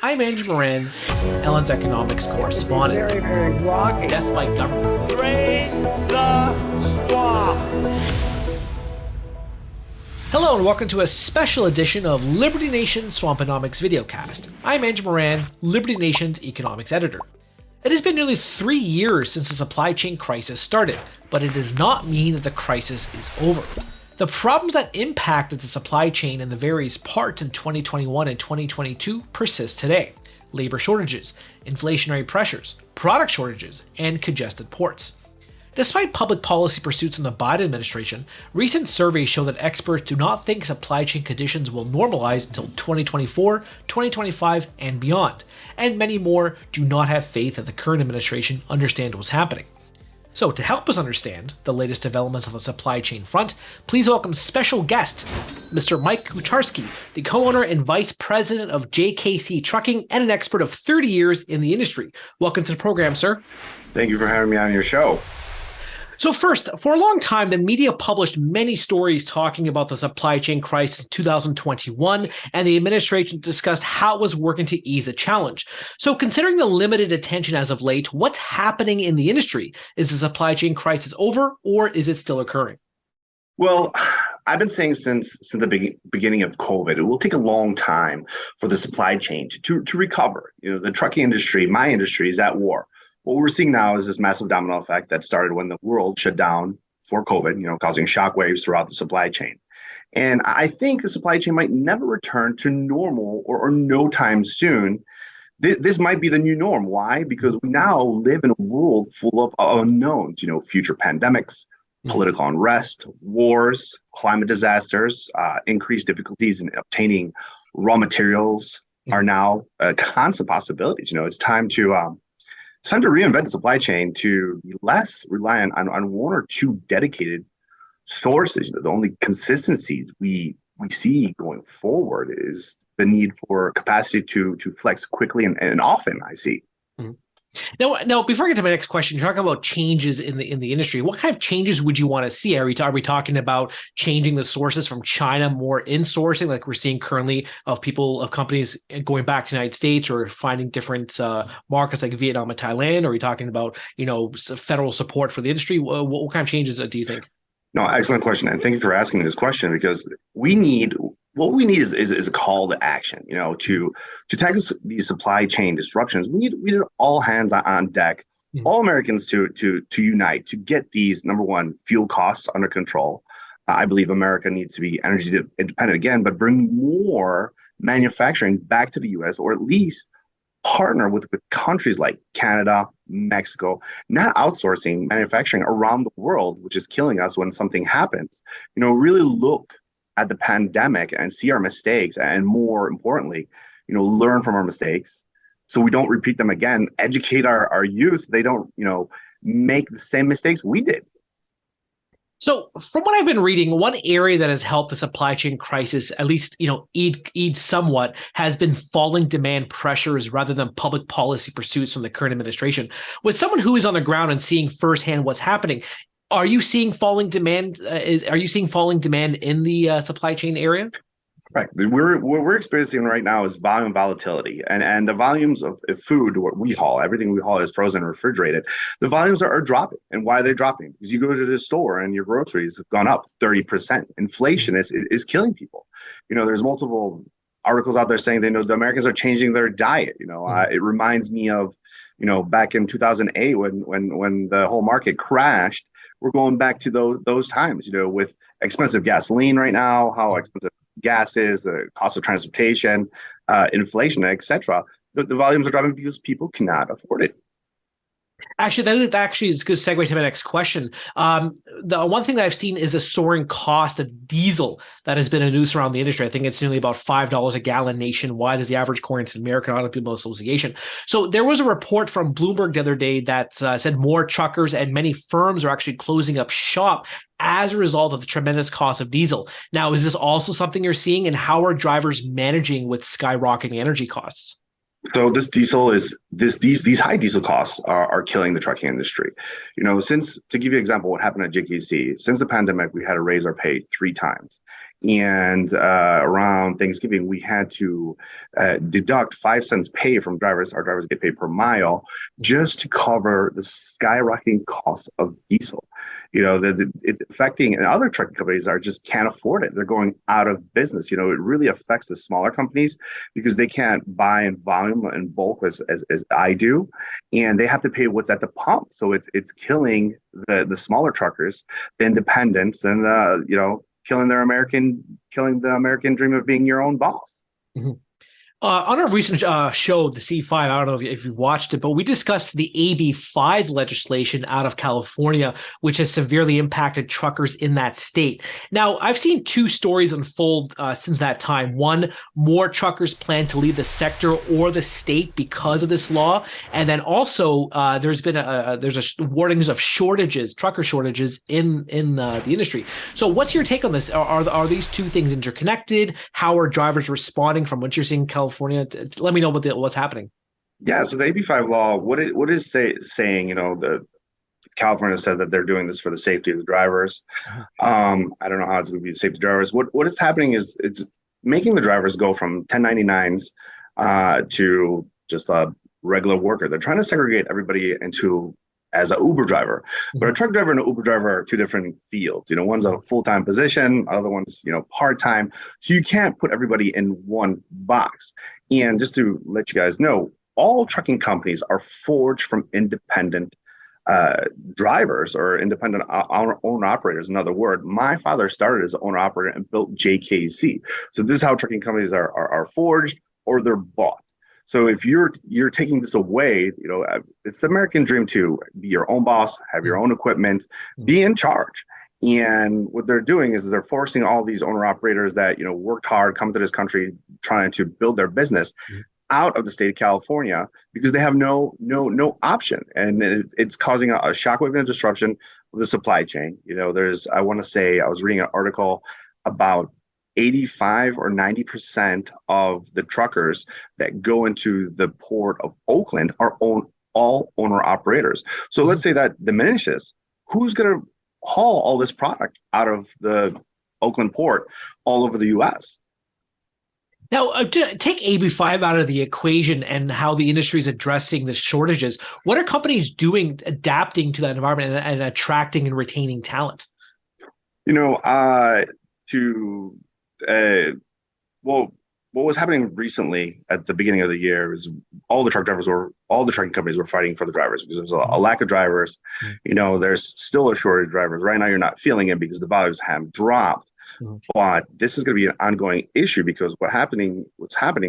I'm Andrew Moran, Ellen's economics correspondent. Very, very rocky. Death by government. Drain the swamp. Hello and welcome to a special edition of Liberty Nation's Swamponomics videocast. I'm Andrew Moran, Liberty Nation's economics editor. It has been nearly 3 years since the supply chain crisis started, but it does not mean that the crisis is over. The problems that impacted the supply chain and the various parts in 2021 and 2022 persist today. Labor shortages, inflationary pressures, product shortages, and congested ports. Despite public policy pursuits in the Biden administration, recent surveys show that experts do not think supply chain conditions will normalize until 2024, 2025, and beyond, and many more do not have faith that the current administration understands what's happening. So, to help us understand the latest developments on the supply chain front, please welcome special guest, Mr. Mike Kucharski, the co-owner and vice president of JKC Trucking and an expert of 30 years in the industry. Welcome to the program, sir. Thank you for having me on your show. So first, for a long time, the media published many stories talking about the supply chain crisis in 2021, and the administration discussed how it was working to ease the challenge. So considering the limited attention as of late, what's happening in the industry? Is the supply chain crisis over, or is it still occurring? Well, I've been saying since the beginning of COVID, it will take a long time for the supply chain to recover. You know, the trucking industry, my industry, is at war. What we're seeing now is this massive domino effect that started when the world shut down for COVID, causing shockwaves throughout the supply chain. And I think the supply chain might never return to normal or no time soon. This might be the new norm. Why? Because we now live in a world full of unknowns, future pandemics, political unrest, wars, climate disasters, increased difficulties in obtaining raw materials are now constant possibilities. It's time to reinvent the supply chain to be less reliant on one or two dedicated sources. The only consistencies we see going forward is the need for capacity to flex quickly and often, I see. Mm-hmm. Now, before I get to my next question, you're talking about changes in the industry. What kind of changes would you want to see? Are we talking about changing the sources from China, more insourcing, like we're seeing currently of companies going back to the United States, or finding different markets like Vietnam and Thailand? Or are we talking about federal support for the industry? What kind of changes do you think? No, excellent question, and thank you for asking this question, because we need a call to action. To tackle these supply chain disruptions, we need all hands on deck, all Americans to unite to get these, number one, fuel costs under control. I believe America needs to be energy independent again, but bring more manufacturing back to the U.S., or at least partner with countries like Canada, Mexico, not outsourcing manufacturing around the world, which is killing us when something happens. Really look at the pandemic and see our mistakes, and more importantly, learn from our mistakes so we don't repeat them again. Educate our youth so they don't, make the same mistakes we did. So from what I've been reading, one area that has helped the supply chain crisis, at least, ease somewhat, has been falling demand pressures rather than public policy pursuits from the current administration. With someone who is on the ground and seeing firsthand what's happening, are you seeing falling demand? Are you seeing falling demand in the supply chain area? Right. What we're experiencing right now is volume volatility, and the volumes of food, what we haul, everything we haul is frozen and refrigerated. The volumes are dropping. And why are they dropping? Because you go to the store and your groceries have gone up 30%. Inflation is killing people. There's multiple articles out there saying the Americans are changing their diet. It reminds me of, back in 2008 when the whole market crashed. We're going back to those times, with expensive gasoline right now, how expensive gas is, the cost of transportation, inflation, etc. The volumes are dropping because people cannot afford it. Actually, that actually is a good segue to my next question. The one thing that I've seen is the soaring cost of diesel that has been a noose around the industry. I think it's nearly about $5 a gallon nationwide as the average according to the American Automobile Association. So there was a report from Bloomberg the other day that said more truckers and many firms are actually closing up shop as a result of the tremendous cost of diesel. Now, is this also something you're seeing, and how are drivers managing with skyrocketing energy costs? So these high diesel costs are killing the trucking industry. To give you an example, what happened at JKC, since the pandemic, we had to raise our pay 3 times. And around Thanksgiving, we had to deduct 5 cents pay from drivers. Our drivers get paid per mile just to cover the skyrocketing cost of diesel. It's affecting, and other trucking companies are just can't afford it. They're going out of business. It really affects the smaller companies because they can't buy in volume and bulk as I do, and they have to pay what's at the pump. So it's killing the smaller truckers, the independents, and killing the American dream of being your own boss. Mhm. On our recent show, the C5, I don't know if you've watched it, but we discussed the AB5 legislation out of California, which has severely impacted truckers in that state. Now, I've seen two stories unfold since that time. One, more truckers plan to leave the sector or the state because of this law, and then also there's been warnings of shortages, trucker shortages in the industry. So, what's your take on this? Are these two things interconnected? How are drivers responding from what you're seeing in California? Let me know what's happening. Yeah, so the AB5 law, saying, the California said that they're doing this for the safety of the drivers. I don't know how it's going to be the safety of drivers. What is happening is it's making the drivers go from 1099s to just a regular worker. They're trying to segregate everybody into as an Uber driver, but a truck driver and an Uber driver are two different fields. One's a full-time position, other one's part-time. So you can't put everybody in one box. And just to let you guys know, all trucking companies are forged from independent drivers or independent owner operators. In other words, my father started as an owner operator and built JKC. So this is how trucking companies are forged or they're bought. So if you're taking this away, it's the American dream to be your own boss, have your own equipment, be in charge. And what they're doing is they're forcing all these owner operators that worked hard, come to this country trying to build their business out of the state of California because they have no option, and it's causing a shockwave and a disruption of the supply chain. I want to say I was reading an article about 85 or 90% of the truckers that go into the port of Oakland are all owner operators. So let's say that diminishes. Who's going to haul all this product out of the Oakland port all over the U.S.? Now, take AB5 out of the equation and how the industry is addressing the shortages. What are companies doing, adapting to that environment and attracting and retaining talent? Well, what was happening recently at the beginning of the year is all the trucking companies were fighting for the drivers because there's a lack of drivers. There's still a shortage of drivers. Right now, you're not feeling it because the volumes have dropped. But this is going to be an ongoing issue because what's happening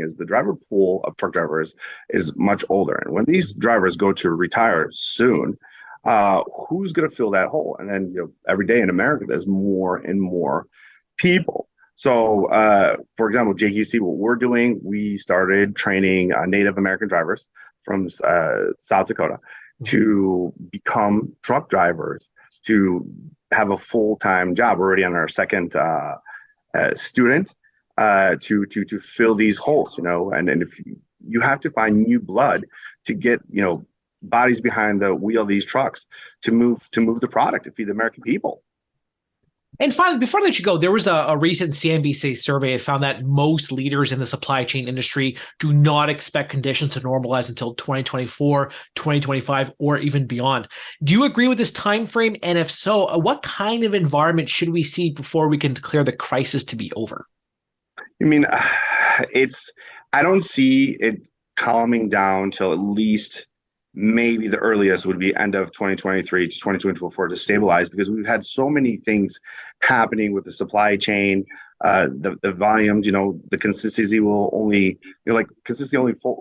is the driver pool of truck drivers is much older. And when these drivers go to retire soon, who's going to fill that hole? And then, every day in America, there's more and more people. So, for example, JKC, what we're doing, we started training Native American drivers from South Dakota to become truck drivers, to have a full-time job. We're already on our second student to fill these holes, and if you have to find new blood to get, bodies behind the wheel of these trucks to move the product to feed the American people. And finally, before I let you go, there was a recent CNBC survey that found that most leaders in the supply chain industry do not expect conditions to normalize until 2024, 2025, or even beyond. Do you agree with this time frame? And if so, what kind of environment should we see before we can declare the crisis to be over? I mean, I don't see it calming down till at least maybe the earliest would be end of 2023 to 2024 to stabilize, because we've had so many things happening with the supply chain, the volumes, the consistency will only,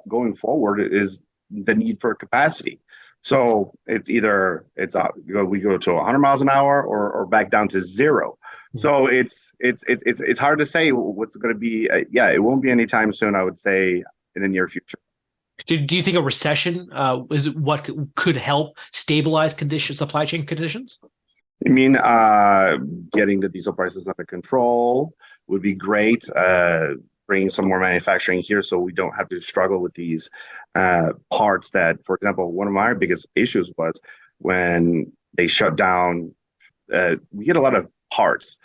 going forward is the need for capacity. So it's either we go to 100 miles an hour or back down to zero. So it's hard to say what's going to be. It won't be anytime soon, I would say, in the near future. Do you think a recession is what could help stabilize supply chain conditions? I mean, getting the diesel prices under control would be great. Bringing some more manufacturing here so we don't have to struggle with these parts that, for example, one of my biggest issues was when they shut down, we get a lot of parts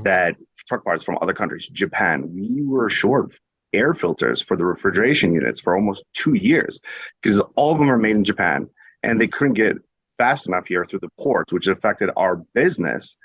that truck parts from other countries, Japan, we were short air filters for the refrigeration units for almost 2 years because all of them are made in Japan and they couldn't get fast enough here through the ports, which affected our business,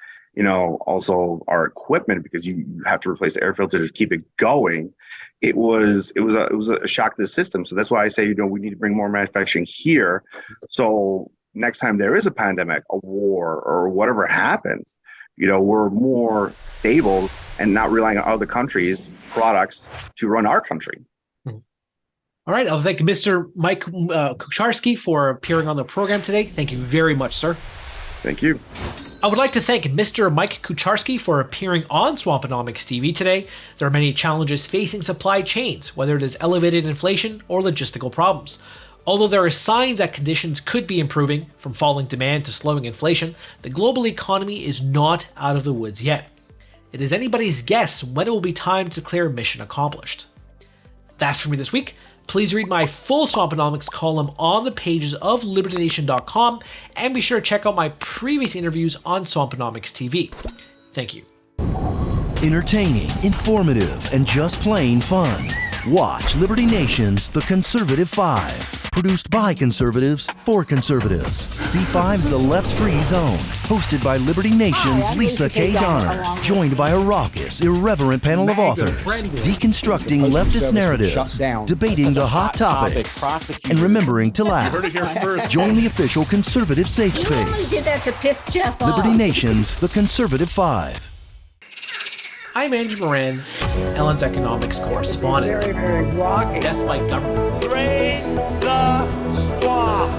also our equipment because you have to replace the air filter to keep it going. It was a shock to the system. So that's why I say, we need to bring more manufacturing here. So next time there is a pandemic, a war, or whatever happens, we're more stable and not relying on other countries' products to run our country. All right. I'll thank Mr. Mike Kucharski for appearing on the program today. Thank you very much, sir. Thank you. I would like to thank Mr. Mike Kucharski for appearing on Swamponomics TV today. There are many challenges facing supply chains, whether it is elevated inflation or logistical problems. Although there are signs that conditions could be improving, from falling demand to slowing inflation, the global economy is not out of the woods yet. It is anybody's guess when it will be time to declare mission accomplished. That's for me this week. Please read my full Swamponomics column on the pages of LibertyNation.com and be sure to check out my previous interviews on Swamponomics TV. Thank you. Entertaining, informative, and just plain fun. Watch Liberty Nation's The Conservative 5. Produced by conservatives for conservatives. C5's The Left Free Zone. Hosted by Liberty Nation's Lisa K. Donner. Joined by a raucous, irreverent panel of authors. Deconstructing leftist narratives. Debating the hot topics. And remembering to laugh. Join the official conservative safe space. You only did that to piss Jeff off. Liberty Nation's The Conservative 5. I'm Andrew Moran, Ellen's economics correspondent. Very, very rocky. Death by government. Drain the swamp.